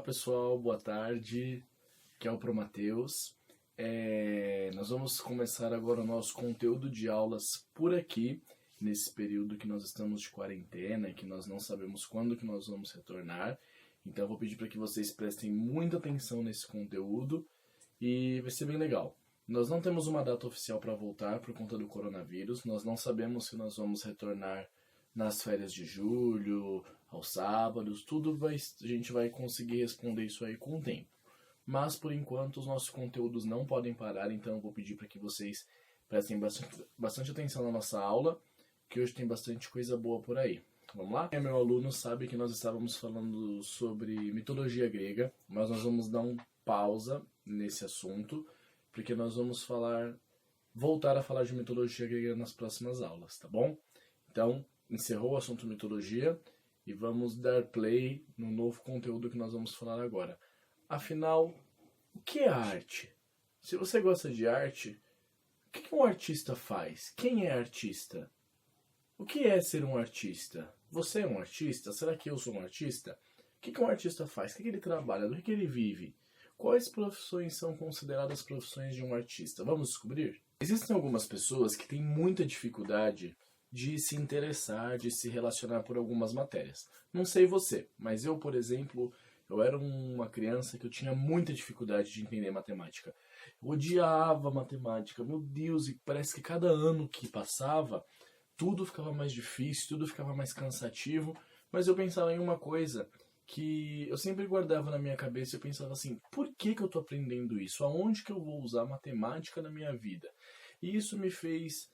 Olá pessoal, boa tarde, aqui é o Promateus. Nós vamos começar agora o nosso conteúdo de aulas por aqui, nesse período que nós estamos de quarentena, que nós não sabemos quando que nós vamos retornar. Então eu vou pedir para que vocês prestem muita atenção nesse conteúdo e vai ser bem legal. Nós não temos uma data oficial para voltar por conta do coronavírus, nós não sabemos se nós vamos retornar nas férias de julho, aos sábados, a gente vai conseguir responder isso aí com o tempo. Mas, por enquanto, os nossos conteúdos não podem parar, então eu vou pedir para que vocês prestem bastante atenção na nossa aula, que hoje tem bastante coisa boa por aí. Vamos lá? Meu aluno sabe que nós estávamos falando sobre mitologia grega, mas nós vamos dar uma pausa nesse assunto, porque nós vamos voltar a falar de mitologia grega nas próximas aulas, tá bom? Então, encerrou o assunto mitologia e vamos dar play no novo conteúdo que nós vamos falar agora. Afinal, o que é arte? Se você gosta de arte, o que um artista faz? Quem é artista? O que é ser um artista? Você é um artista? Será que eu sou um artista? O que um artista faz? O que ele trabalha? Do que ele vive? Quais profissões são consideradas profissões de um artista? Vamos descobrir? Existem algumas pessoas que têm muita dificuldade de se interessar, de se relacionar por algumas matérias. Não sei você, mas eu, por exemplo, eu era uma criança que eu tinha muita dificuldade de entender matemática. Eu odiava matemática, meu Deus, e parece que cada ano que passava, tudo ficava mais difícil, tudo ficava mais cansativo, mas eu pensava em uma coisa que eu sempre guardava na minha cabeça, eu pensava assim, por que eu estou aprendendo isso? Aonde que eu vou usar matemática na minha vida? E isso me fez,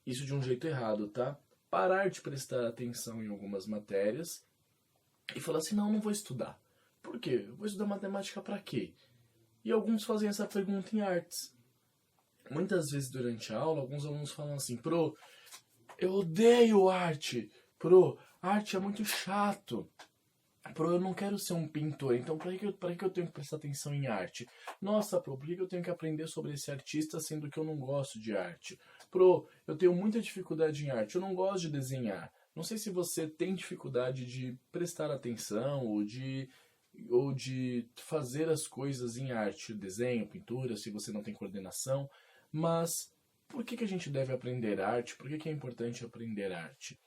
isso de um jeito errado, tá? Parar de prestar atenção em algumas matérias e falar assim, não vou estudar. Por quê? Eu vou estudar matemática pra quê? E alguns fazem essa pergunta em artes. Muitas vezes durante a aula, alguns alunos falam assim, eu odeio arte. Arte é muito chato. Eu não quero ser um pintor, então para que eu tenho que prestar atenção em arte? Nossa, por que eu tenho que aprender sobre esse artista sendo que eu não gosto de arte? Eu tenho muita dificuldade em arte, eu não gosto de desenhar. Não sei se você tem dificuldade de prestar atenção ou de fazer as coisas em arte, desenho, pintura, se você não tem coordenação, mas por que a gente deve aprender arte? Por que é importante aprender arte?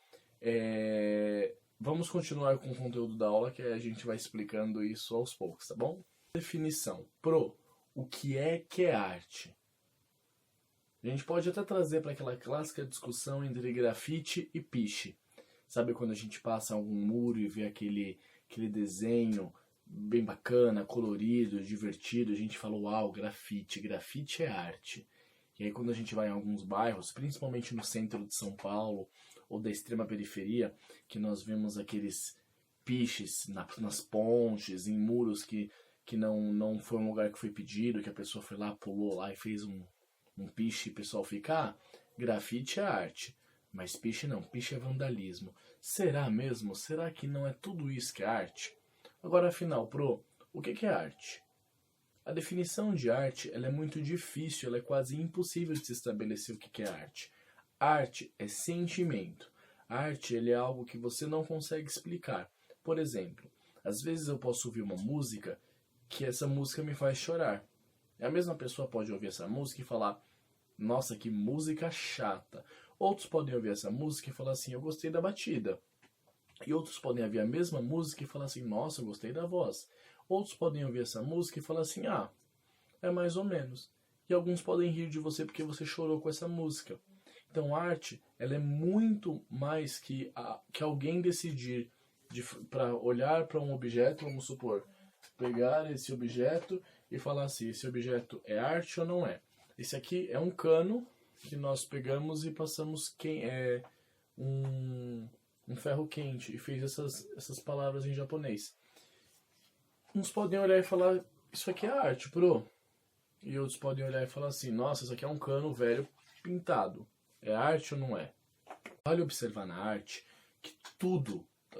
Vamos continuar com o conteúdo da aula, que a gente vai explicando isso aos poucos, tá bom? Definição. O que é arte? A gente pode até trazer para aquela clássica discussão entre grafite e piche. Sabe quando a gente passa algum muro e vê aquele desenho bem bacana, colorido, divertido, a gente fala, uau, grafite é arte. E aí quando a gente vai em alguns bairros, principalmente no centro de São Paulo, ou da extrema periferia, que nós vemos aqueles piches nas pontes, em muros que não foi um lugar que foi pedido, que a pessoa foi lá, pulou lá e fez um piche e o pessoal fica, grafite é arte. Mas piche não, piche é vandalismo. Será mesmo? Será que não é tudo isso que é arte? Agora, afinal, o que é arte? A definição de arte ela é muito difícil, ela é quase impossível de se estabelecer o que é arte. Arte é sentimento. Arte ele é algo que você não consegue explicar. Por exemplo, às vezes eu posso ouvir uma música que essa música me faz chorar. E a mesma pessoa pode ouvir essa música e falar, nossa, que música chata. Outros podem ouvir essa música e falar assim, eu gostei da batida. E outros podem ouvir a mesma música e falar assim, nossa, eu gostei da voz. Outros podem ouvir essa música e falar assim, é mais ou menos. E alguns podem rir de você porque você chorou com essa música. Então, arte, ela é muito mais que alguém decidir para olhar para um objeto, vamos supor, pegar esse objeto e falar assim, esse objeto é arte ou não é. Esse aqui é um cano que nós pegamos e passamos um ferro quente e fez essas palavras em japonês. Uns podem olhar e falar, isso aqui é arte, E outros podem olhar e falar assim, nossa, isso aqui é um cano velho pintado. É arte ou não é? Vale observar na arte que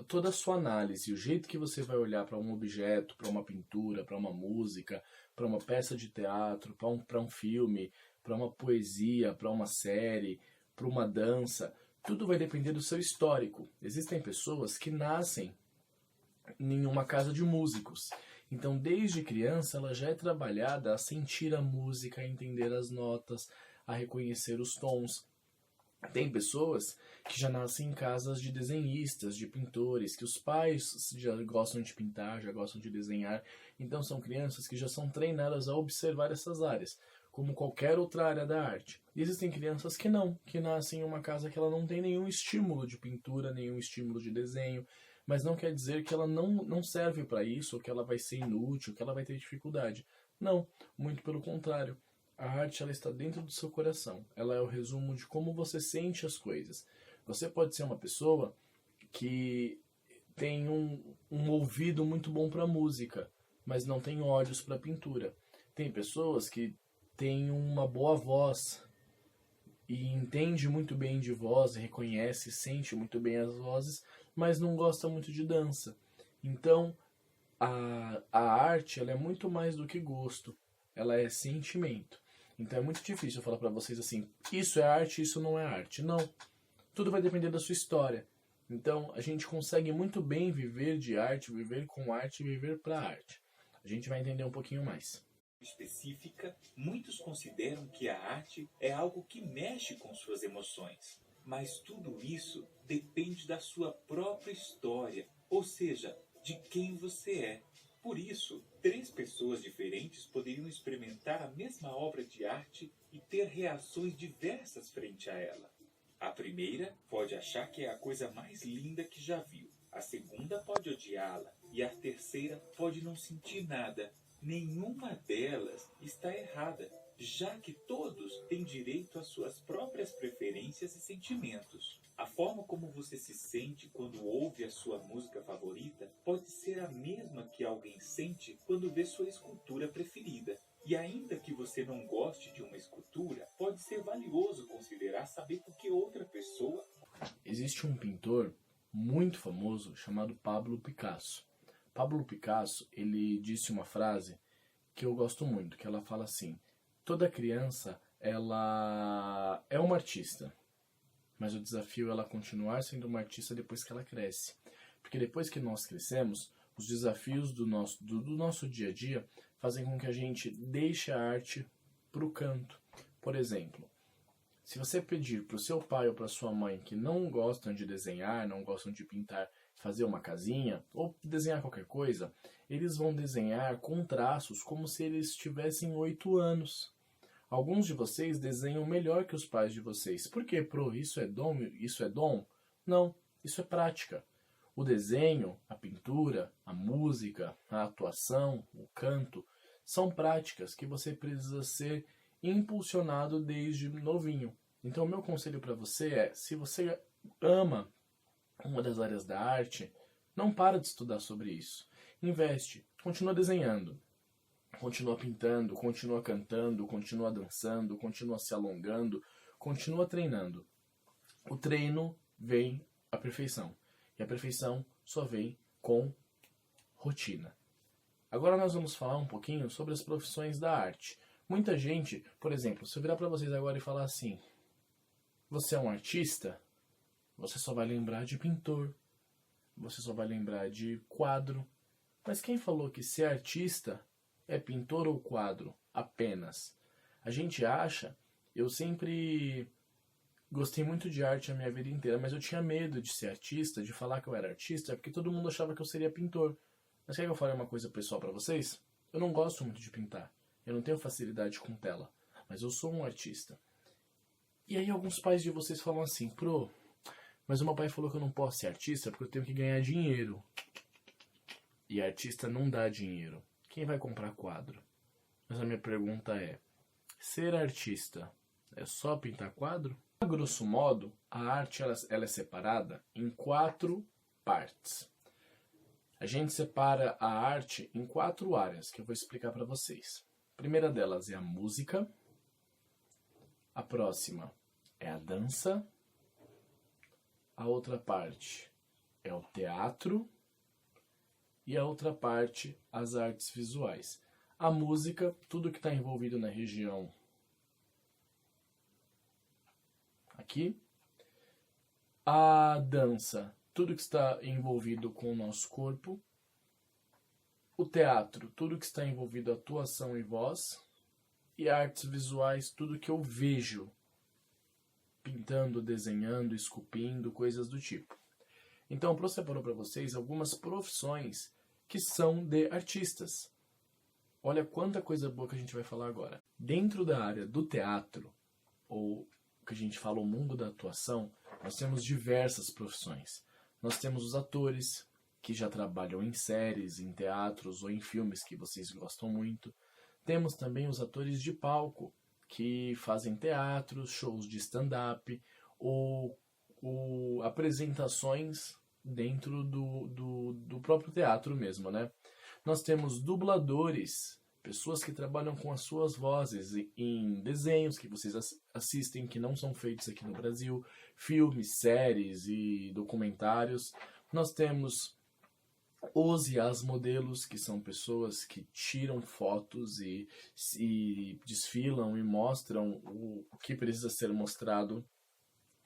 toda a sua análise, o jeito que você vai olhar para um objeto, para uma pintura, para uma música, para uma peça de teatro, para um filme, para uma poesia, para uma série, para uma dança, tudo vai depender do seu histórico. Existem pessoas que nascem em uma casa de músicos. Então, desde criança, ela já é trabalhada a sentir a música, a entender as notas, a reconhecer os tons. Tem pessoas que já nascem em casas de desenhistas, de pintores, que os pais já gostam de pintar, já gostam de desenhar. Então são crianças que já são treinadas a observar essas áreas, como qualquer outra área da arte. E existem crianças que não, que nascem em uma casa que ela não tem nenhum estímulo de pintura, nenhum estímulo de desenho, mas não quer dizer que ela não serve para isso, ou que ela vai ser inútil, que ela vai ter dificuldade. Não, muito pelo contrário. A arte ela está dentro do seu coração. Ela é o resumo de como você sente as coisas. Você pode ser uma pessoa que tem um ouvido muito bom para música, mas não tem olhos para pintura. Tem pessoas que têm uma boa voz e entende muito bem de voz, reconhece, sente muito bem as vozes, mas não gosta muito de dança. Então, a arte ela é muito mais do que gosto. Ela é sentimento. Então é muito difícil eu falar pra vocês assim, isso é arte, isso não é arte. Não. Tudo vai depender da sua história. Então a gente consegue muito bem viver de arte, viver com arte, viver pra arte. A gente vai entender um pouquinho mais. Específica, muitos consideram que a arte é algo que mexe com suas emoções. Mas tudo isso depende da sua própria história, ou seja, de quem você é. Por isso, 3 pessoas diferentes poderiam experimentar a mesma obra de arte e ter reações diversas frente a ela. A primeira pode achar que é a coisa mais linda que já viu. A segunda pode odiá-la. E a terceira pode não sentir nada. Nenhuma delas está errada, já que todos têm direito às suas próprias preferências e sentimentos. A forma como você se sente quando ouve a sua música favorita pode ser a mesma que alguém sente quando vê sua escultura preferida. E ainda que você não goste de uma escultura, pode ser valioso considerar saber por que outra pessoa... Existe um pintor muito famoso chamado Pablo Picasso. Pablo Picasso, ele disse uma frase que eu gosto muito, que ela fala assim: toda criança, ela é uma artista, mas o desafio é ela continuar sendo uma artista depois que ela cresce. Porque depois que nós crescemos, os desafios do nosso dia a dia fazem com que a gente deixe a arte pro canto. Por exemplo, se você pedir para o seu pai ou para sua mãe que não gostam de desenhar, não gostam de pintar, fazer uma casinha ou desenhar qualquer coisa, eles vão desenhar com traços como se eles tivessem 8 anos. Alguns de vocês desenham melhor que os pais de vocês. Por quê? Isso é dom? Isso é dom? Não, isso é prática. O desenho, a pintura, a música, a atuação, o canto, são práticas que você precisa ser impulsionado desde novinho. Então, o meu conselho para você é, se você ama uma das áreas da arte, não para de estudar sobre isso. Investe, continua desenhando, continua pintando, continua cantando, continua dançando, continua se alongando, continua treinando. O treino vem à perfeição. E a perfeição só vem com rotina. Agora nós vamos falar um pouquinho sobre as profissões da arte. Muita gente, por exemplo, se eu virar para vocês agora e falar assim: você é um artista? Você só vai lembrar de pintor. Você só vai lembrar de quadro. Mas quem falou que ser artista é pintor ou quadro apenas? A gente acha... Eu sempre gostei muito de arte a minha vida inteira, mas eu tinha medo de ser artista, de falar que eu era artista, porque todo mundo achava que eu seria pintor. Mas quer que eu fale uma coisa pessoal pra vocês? Eu não gosto muito de pintar. Eu não tenho facilidade com tela. Mas eu sou um artista. E aí alguns pais de vocês falam assim: Pro, mas o meu pai falou que eu não posso ser artista porque eu tenho que ganhar dinheiro. E artista não dá dinheiro. Quem vai comprar quadro? Mas a minha pergunta é: ser artista é só pintar quadro? A grosso modo, a arte ela é separada em 4 partes. A gente separa a arte em 4 áreas que eu vou explicar para vocês. A primeira delas é a música. A próxima é a dança. A outra parte é o teatro. E a outra parte, as artes visuais. A música, tudo que está envolvido na região aqui. A dança, tudo que está envolvido com o nosso corpo. o teatro, tudo que está envolvido atuação e voz, e artes visuais, tudo que eu vejo, pintando, desenhando, esculpindo, coisas do tipo. Então, eu separou para vocês algumas profissões que são de artistas. Olha quanta coisa boa que a gente vai falar agora. Dentro da área do teatro, ou que a gente fala o mundo da atuação, nós temos diversas profissões. Nós temos os atores, que já trabalham em séries, em teatros ou em filmes que vocês gostam muito. Temos também os atores de palco, que fazem teatros, shows de stand-up ou apresentações dentro do próprio teatro mesmo, né? Nós temos dubladores, pessoas que trabalham com as suas vozes em desenhos que vocês assistem, que não são feitos aqui no Brasil, filmes, séries e documentários. Nós temos os e as modelos, que são pessoas que tiram fotos e desfilam e mostram o que precisa ser mostrado.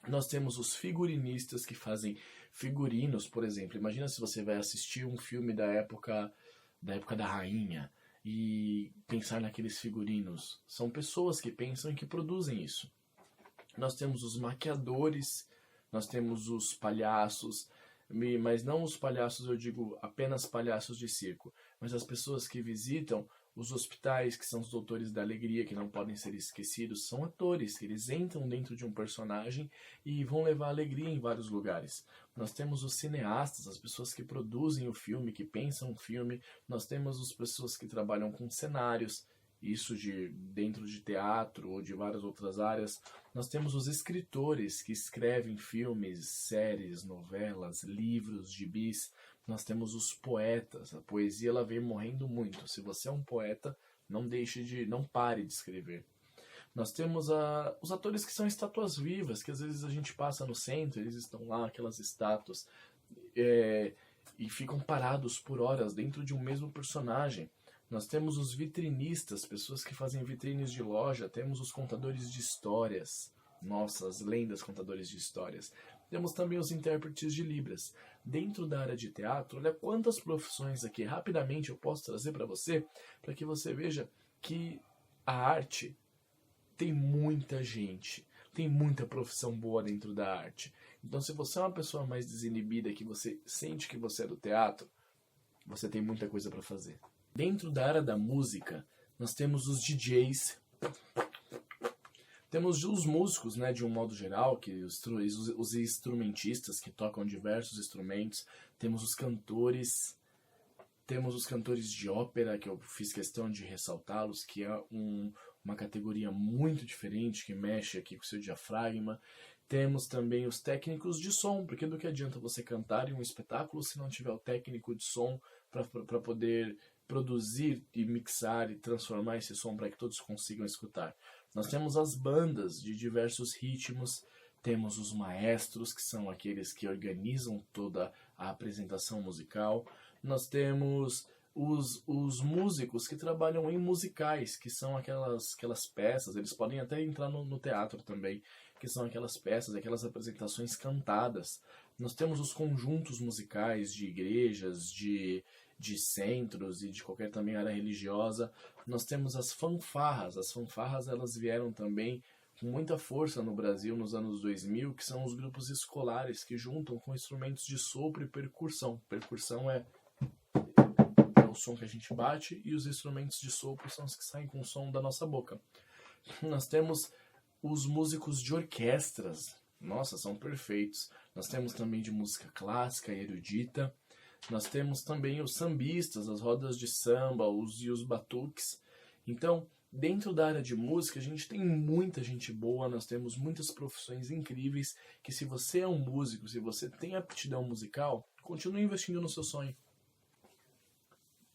Nós temos os figurinistas que fazem figurinos, por exemplo. Imagina se você vai assistir um filme da época da rainha e pensar naqueles figurinos. São pessoas que pensam e que produzem isso. Nós temos os maquiadores, nós temos os palhaços, mas não os palhaços, eu digo apenas palhaços de circo, mas as pessoas que visitam os hospitais, que são os doutores da alegria, que não podem ser esquecidos, são atores, eles entram dentro de um personagem e vão levar alegria em vários lugares. Nós temos os cineastas, as pessoas que produzem o filme, que pensam o filme. Nós temos as pessoas que trabalham com cenários, isso dentro de teatro ou de várias outras áreas. Nós temos os escritores que escrevem filmes, séries, novelas, livros, gibis. Nós temos os poetas. A poesia ela vem morrendo muito. Se você é um poeta, não pare de escrever. Nós temos os atores que são estátuas vivas, que às vezes a gente passa no centro, eles estão lá, aquelas estátuas, e ficam parados por horas dentro de um mesmo personagem. Nós temos os vitrinistas, pessoas que fazem vitrines de loja. Temos os contadores de histórias, nossas lendas contadores de histórias. Temos também os intérpretes de Libras. Dentro da área de teatro, olha quantas profissões aqui. Rapidamente eu posso trazer para você, para que você veja que a arte tem muita gente, tem muita profissão boa dentro da arte. Então, se você é uma pessoa mais desinibida, que você sente que você é do teatro, você tem muita coisa para fazer. Dentro da área da música, nós temos os DJs, temos os músicos, né, de um modo geral, que os instrumentistas que tocam diversos instrumentos, temos os cantores de ópera, que eu fiz questão de ressaltá-los, que é uma categoria muito diferente, que mexe aqui com o seu diafragma. Temos também os técnicos de som, porque do que adianta você cantar em um espetáculo se não tiver o técnico de som para poder produzir e mixar e transformar esse som para que todos consigam escutar. Nós temos as bandas de diversos ritmos, temos os maestros, que são aqueles que organizam toda a apresentação musical. Nós temos os músicos que trabalham em musicais, que são aquelas peças, eles podem até entrar no teatro também, que são aquelas peças, aquelas apresentações cantadas. Nós temos os conjuntos musicais de igrejas, de centros e de qualquer também área religiosa. Nós temos as fanfarras. As fanfarras elas vieram também com muita força no Brasil nos anos 2000, que são os grupos escolares que juntam com instrumentos de sopro e percussão. Percussão é o som que a gente bate e os instrumentos de sopro são os que saem com o som da nossa boca. Nós temos os músicos de orquestras. Nossa, são perfeitos. Nós temos também de música clássica e erudita. Nós temos também os sambistas, as rodas de samba e os batuques. Então, dentro da área de música, a gente tem muita gente boa, nós temos muitas profissões incríveis, que se você é um músico, se você tem aptidão musical, continue investindo no seu sonho.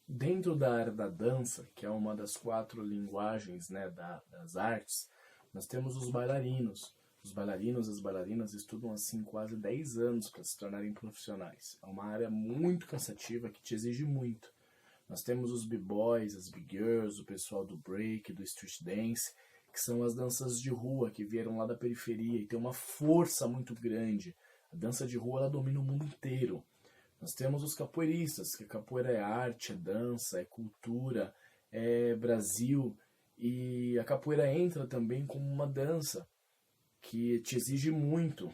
Dentro da área da dança, que é uma das 4 linguagens, né, das artes, nós temos os bailarinos. Os bailarinos e as bailarinas estudam assim quase 10 anos para se tornarem profissionais. É uma área muito cansativa que te exige muito. Nós temos os b-boys, as b-girls, o pessoal do break, do street dance, que são as danças de rua que vieram lá da periferia e tem uma força muito grande. A dança de rua ela domina o mundo inteiro. Nós temos os capoeiristas, que a capoeira é arte, é dança, é cultura, é Brasil. E a capoeira entra também como uma dança, que te exige muito.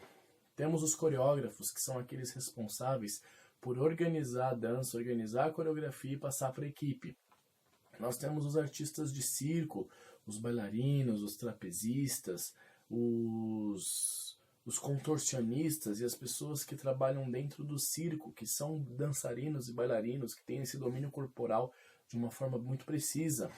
Temos os coreógrafos, que são aqueles responsáveis por organizar a dança, organizar a coreografia e passar para a equipe. Nós temos os artistas de circo, os bailarinos, os trapezistas, os contorcionistas e as pessoas que trabalham dentro do circo, que são dançarinos e bailarinos, que têm esse domínio corporal de uma forma muito precisa.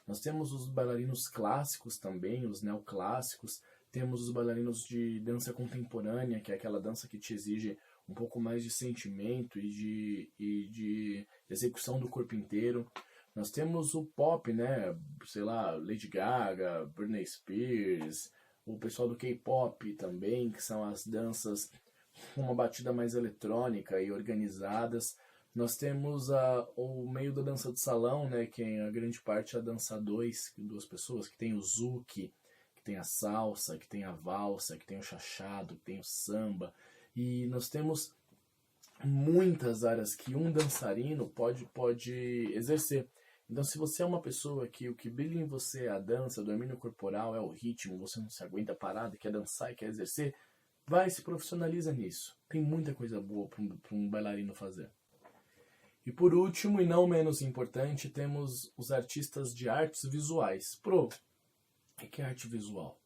Nós temos os bailarinos clássicos também, os neoclássicos, temos os bailarinos de dança contemporânea, que é aquela dança que te exige um pouco mais de sentimento e de execução do corpo inteiro. Nós temos o pop, né? Sei lá, Lady Gaga, Britney Spears, o pessoal do K-pop também, que são as danças com uma batida mais eletrônica e organizadas. Nós temos o meio da dança de salão, né? Que em a grande parte é a dança duas pessoas, que tem o zouk, que tem a salsa, que tem a valsa, que tem o chachado, que tem o samba. E nós temos muitas áreas que um dançarino pode exercer. Então, se você é uma pessoa que o que brilha em você é a dança, o domínio corporal, é o ritmo, você não se aguenta parado, quer dançar e quer exercer, vai, se profissionaliza nisso. Tem muita coisa boa para um bailarino fazer. E por último, e não menos importante, temos os artistas de artes visuais. O que é arte visual?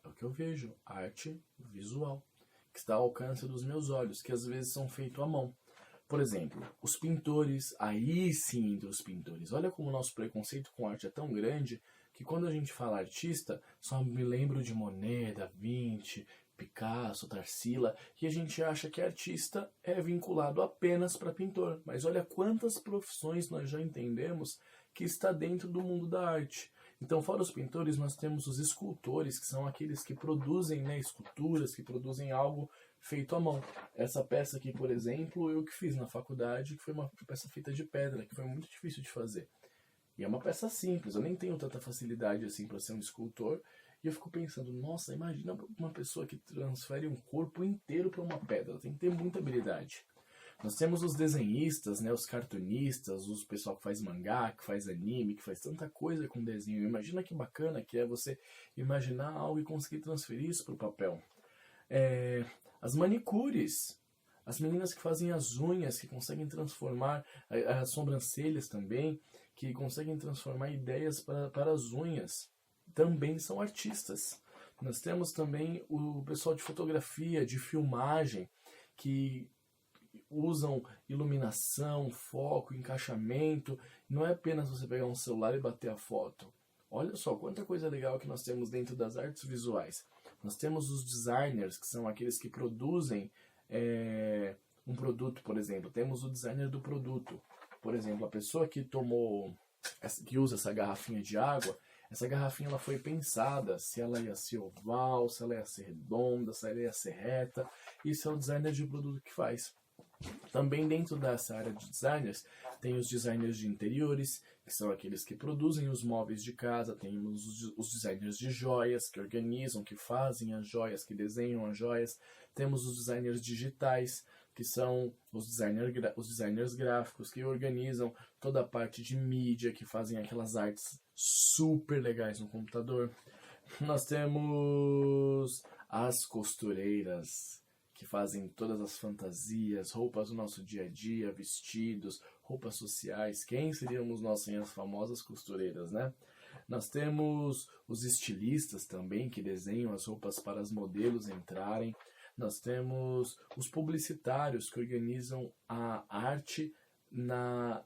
É o que eu vejo, arte visual, que está ao alcance dos meus olhos, que às vezes são feitos à mão. Por exemplo, os pintores, aí sim entre os pintores. Olha como o nosso preconceito com arte é tão grande que quando a gente fala artista, só me lembro de Monet, Da Vinci, Picasso, Tarsila, e a gente acha que artista é vinculado apenas para pintor. Mas olha quantas profissões nós já entendemos que está dentro do mundo da arte. Então, fora os pintores, nós temos os escultores, que são aqueles que produzem, né, esculturas, que produzem algo feito à mão. Essa peça aqui, por exemplo, eu que fiz na faculdade, que foi uma peça feita de pedra, que foi muito difícil de fazer. E é uma peça simples, eu nem tenho tanta facilidade assim para ser um escultor. E eu fico pensando, nossa, imagina uma pessoa que transfere um corpo inteiro para uma pedra, tem que ter muita habilidade. Nós temos os desenhistas, né, os cartunistas, os pessoal que faz mangá, que faz anime, que faz tanta coisa com desenho. Imagina que bacana que é você imaginar algo e conseguir transferir isso para o papel. As manicures, as meninas que fazem as unhas, que conseguem transformar as sobrancelhas também, que conseguem transformar ideias para as unhas, também são artistas. Nós temos também o pessoal de fotografia, de filmagem, que usam iluminação, foco, encaixamento. Não é apenas você pegar um celular e bater a foto. Olha só quanta coisa legal que nós temos dentro das artes visuais. Nós temos os designers, que são aqueles que produzem um produto, por exemplo. Temos o designer do produto. Por exemplo, a pessoa que usa essa garrafinha de água, essa garrafinha ela foi pensada se ela ia ser oval, se ela ia ser redonda, se ela ia ser reta. Isso é o designer de produto que faz. Também dentro dessa área de designers, tem os designers de interiores, que são aqueles que produzem os móveis de casa, temos os designers de joias, que organizam, que fazem as joias, que desenham as joias, temos os designers digitais, que são os designers gráficos, que organizam toda a parte de mídia, que fazem aquelas artes super legais no computador. Nós temos as costureiras, que fazem todas as fantasias, roupas do nosso dia a dia, vestidos, roupas sociais. Quem seríamos nós sem as famosas costureiras, né? Nós temos os estilistas também, que desenham as roupas para os modelos entrarem. Nós temos os publicitários, que organizam a arte na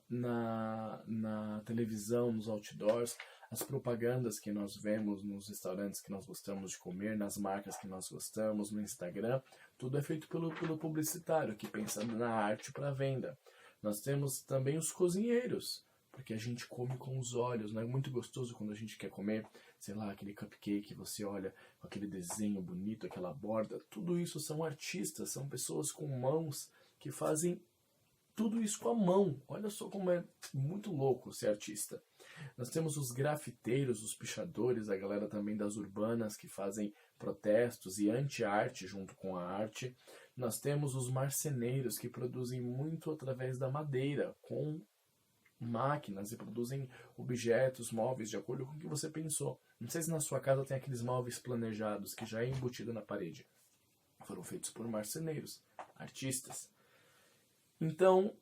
televisão, nos outdoors, as propagandas que nós vemos nos restaurantes que nós gostamos de comer, nas marcas que nós gostamos, no Instagram. Tudo é feito pelo publicitário, que pensa na arte para venda. Nós temos também os cozinheiros, porque a gente come com os olhos, não é muito gostoso quando a gente quer comer, sei lá, aquele cupcake, você olha com aquele desenho bonito, aquela borda. Tudo isso são artistas, são pessoas com mãos que fazem tudo isso com a mão. Olha só como é muito louco ser artista. Nós temos os grafiteiros, os pichadores, a galera também das urbanas que fazem protestos e anti-arte junto com a arte. Nós temos os marceneiros que produzem muito através da madeira, com máquinas, e produzem objetos, móveis, de acordo com o que você pensou. Não sei se na sua casa tem aqueles móveis planejados que já é embutido na parede. Foram feitos por marceneiros, artistas. Então,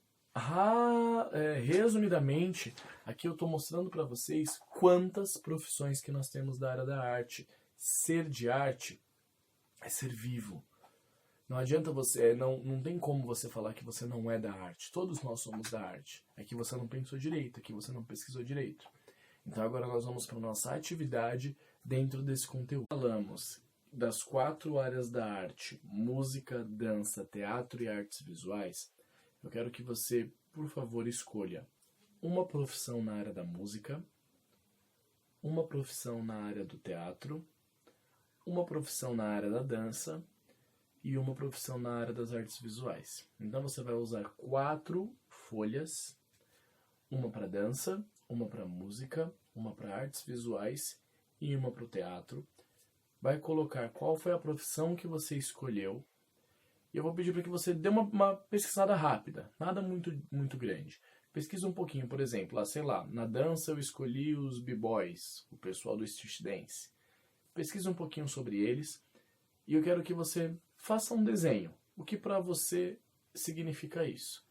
resumidamente, aqui eu estou mostrando para vocês quantas profissões que nós temos da área da arte. Ser de arte é ser vivo. Não adianta você, não tem como você falar que você não é da arte. Todos nós somos da arte. É que você não pensou direito, é que você não pesquisou direito. Então agora nós vamos para a nossa atividade dentro desse conteúdo. Falamos das 4 áreas da arte: música, dança, teatro e artes visuais. Eu quero que você, por favor, escolha uma profissão na área da música, uma profissão na área do teatro, uma profissão na área da dança e uma profissão na área das artes visuais. Então você vai usar 4 folhas, uma para dança, uma para música, uma para artes visuais e uma para o teatro. Vai colocar qual foi a profissão que você escolheu. E eu vou pedir para que você dê uma pesquisada rápida, nada muito grande. Pesquisa um pouquinho, por exemplo, sei lá, na dança eu escolhi os b-boys, o pessoal do street dance. Pesquisa um pouquinho sobre eles e eu quero que você faça um desenho. O que para você significa isso?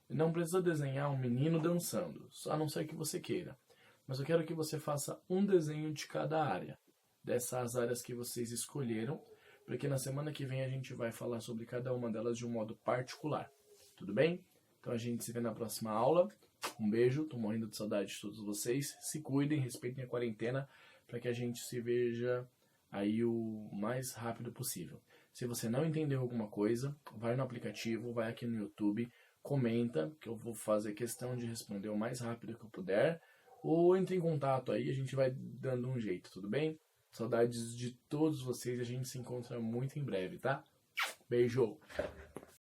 Não precisa desenhar um menino dançando, a não ser que você queira. Mas eu quero que você faça um desenho de cada área, dessas áreas que vocês escolheram, porque na semana que vem a gente vai falar sobre cada uma delas de um modo particular. Tudo bem? Então a gente se vê na próxima aula. Um beijo, tô morrendo de saudade de todos vocês. Se cuidem, respeitem a quarentena, para que a gente se veja aí o mais rápido possível. Se você não entendeu alguma coisa, vai no aplicativo, vai aqui no YouTube, comenta, que eu vou fazer questão de responder o mais rápido que eu puder, ou entre em contato aí, a gente vai dando um jeito, tudo bem? Saudades de todos vocês, a gente se encontra muito em breve, tá? Beijo!